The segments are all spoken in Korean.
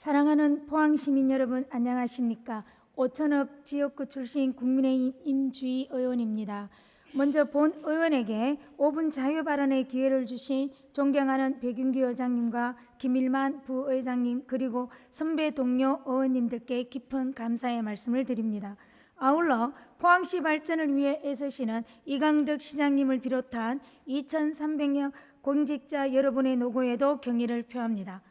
사랑하는 포항시민 여러분, 안녕하십니까? 오천읍 지역구 출신 국민의힘 임주희 의원입니다. 먼저 본 의원에게 5분 자유 발언의 기회를 주신 존경하는 백윤기 의장님과 김일만 부의장님 그리고 선배 동료 의원님들께 깊은 감사의 말씀을 드립니다. 아울러 포항시 발전을 위해 애쓰시는 이강덕 시장님을 비롯한 2,300여 공직자 여러분의 노고에도 경의를 표합니다.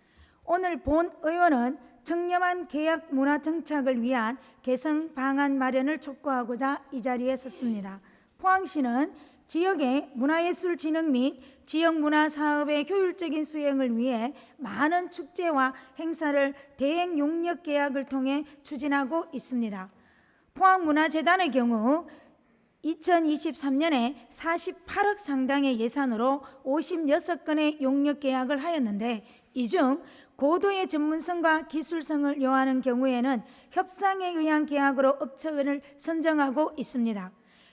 오늘 본 의원은 청렴한 계약 문화 정착을 위한 개선 방안 마련을 촉구하고자 이 자리에 섰습니다. 포항시는 지역의 문화예술 진흥 및 지역 문화 사업의 효율적인 수행을 위해 많은 축제와 행사를 대행 용역 계약을 통해 추진하고 있습니다. 포항문화재단의 경우 2023년에 48억 상당의 예산으로 56건의 용역 계약을 하였는데, 이 중 고도의 전문성과 기술성을 요하는 경우에는 협상에 의한 계약으로 업체를 선정하고 있습니다.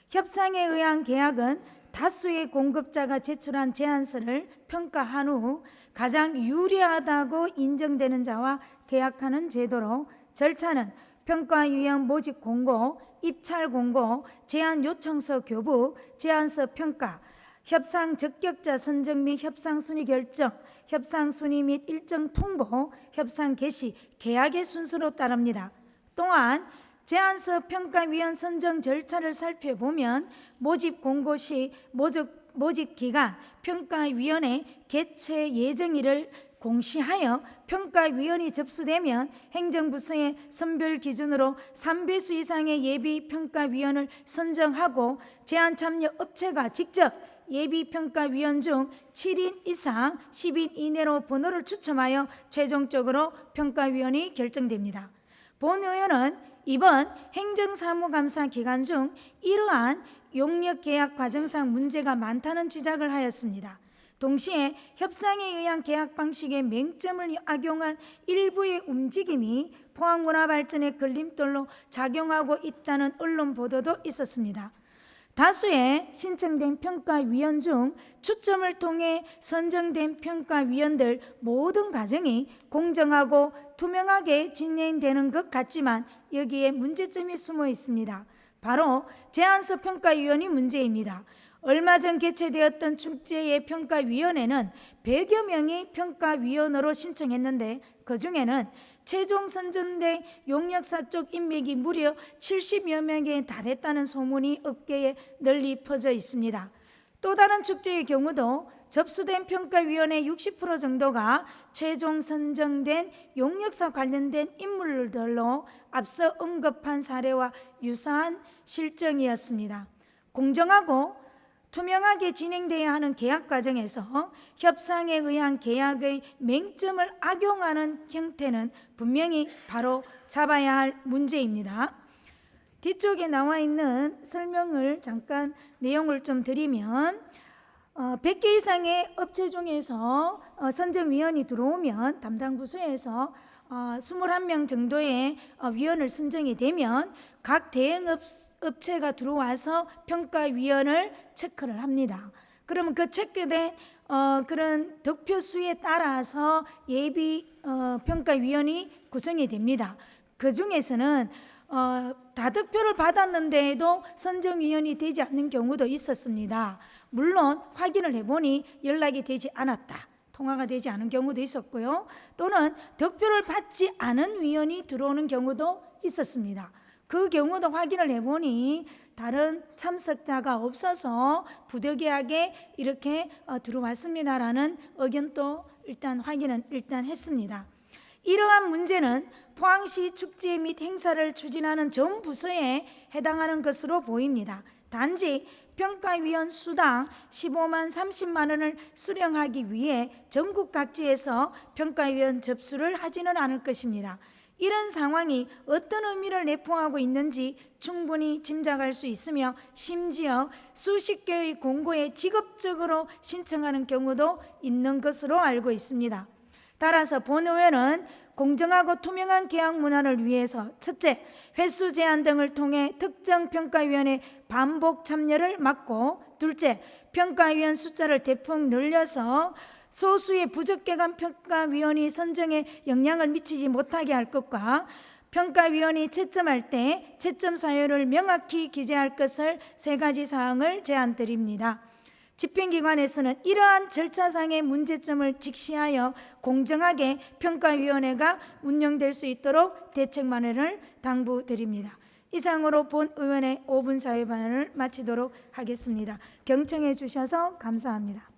협상에 의한 계약은 다수의 공급자가 제출한 제안서를 평가한 후 가장 유리하다고 인정되는 자와 계약하는 제도로, 절차는 평가위원 모집 공고, 입찰 공고, 제안 요청서 교부, 제안서 평가, 협상 적격자 선정 및 협상 순위 결정, 협상 순위 및 일정 통보, 협상 개시, 계약의 순서로 따릅니다. 또한 제안서 평가위원 선정 절차를 살펴보면 모집 공고 시 모집 기간, 평가위원회 개최 예정일을 공시하여 평가위원이 접수되면 행정부서의 선별 기준으로 3배수 이상의 예비 평가위원을 선정하고 제안 참여 업체가 직접 예비 평가위원 중 7인 이상 10인 이내로 번호를 추첨하여 최종적으로 평가위원이 결정됩니다. 본 의원은 이번 행정사무감사 기간 중 이러한 용역 계약 과정상 문제가 많다는 지적을 하였습니다. 동시에 협상에 의한 계약 방식의 맹점을 악용한 일부의 움직임이 포항문화 발전의 걸림돌로 작용하고 있다는 언론 보도도 있었습니다. 다수의 신청된 평가위원 중 추첨을 통해 선정된 평가위원들 모든 과정이 공정하고 투명하게 진행되는 것 같지만 여기에 문제점이 숨어 있습니다. 바로 제안서 평가위원이 문제입니다. 얼마 전 개최되었던 축제의 평가위원회는 100여 명이 평가위원으로 신청했는데, 그중에는 최종 선정된 용역사 쪽 인맥이 무려 70여 명에 달했다는 소문이 업계에 널리 퍼져 있습니다. 또 다른 축제의 경우도 접수된 평가위원회 60% 정도가 최종 선정된 용역사 관련된 인물들로 앞서 언급한 사례와 유사한 실정이었습니다. 공정하고 투명하게 진행돼야 하는 계약 과정에서 협상에 의한 계약의 맹점을 악용하는 형태는 분명히 바로 잡아야 할 문제입니다. 뒤쪽에 나와 있는 설명을 잠깐 내용을 좀 드리면 100개 이상의 업체 중에서 선정위원이 들어오면 담당 부서에서 21명 정도의 위원을 선정이 되면 각 대행업체가 들어와서 평가위원을 체크를 합니다. 그러면 그 체크된 그런 득표 수에 따라서 예비 평가위원이 구성이 됩니다. 그 중에서는 다득표를 받았는데도 선정위원이 되지 않는 경우도 있었습니다. 물론 확인을 해보니 연락이 되지 않았다, 통화가 되지 않은 경우도 있었고요. 또는 득표를 받지 않은 위원이 들어오는 경우도 있었습니다. 그 경우도 확인을 해보니 다른 참석자가 없어서 부득이하게 이렇게 들어왔습니다라는 의견도 확인은 했습니다. 이러한 문제는 포항시 축제 및 행사를 추진하는 전 부서에 해당하는 것으로 보입니다. 단지 평가위원 수당 15만 30만 원을 수령하기 위해 전국 각지에서 평가위원 접수를 하지는 않을 것입니다. 이런 상황이 어떤 의미를 내포하고 있는지 충분히 짐작할 수 있으며, 심지어 수십 개의 공고에 직업적으로 신청하는 경우도 있는 것으로 알고 있습니다. 따라서 본 의원은 공정하고 투명한 계약 문화를 위해서 첫째, 횟수 제한 등을 통해 특정 평가위원회 반복 참여를 막고, 둘째, 평가위원 숫자를 대폭 늘려서 소수의 부적격한 평가위원이 선정에 영향을 미치지 못하게 할 것과 평가위원이 채점할 때 채점 사유를 명확히 기재할 것을 세 가지 사항을 제안드립니다. 집행기관에서는 이러한 절차상의 문제점을 직시하여 공정하게 평가위원회가 운영될 수 있도록 대책 마련을 당부드립니다. 이상으로 본 의원의 5분 사회 발언을 마치도록 하겠습니다. 경청해 주셔서 감사합니다.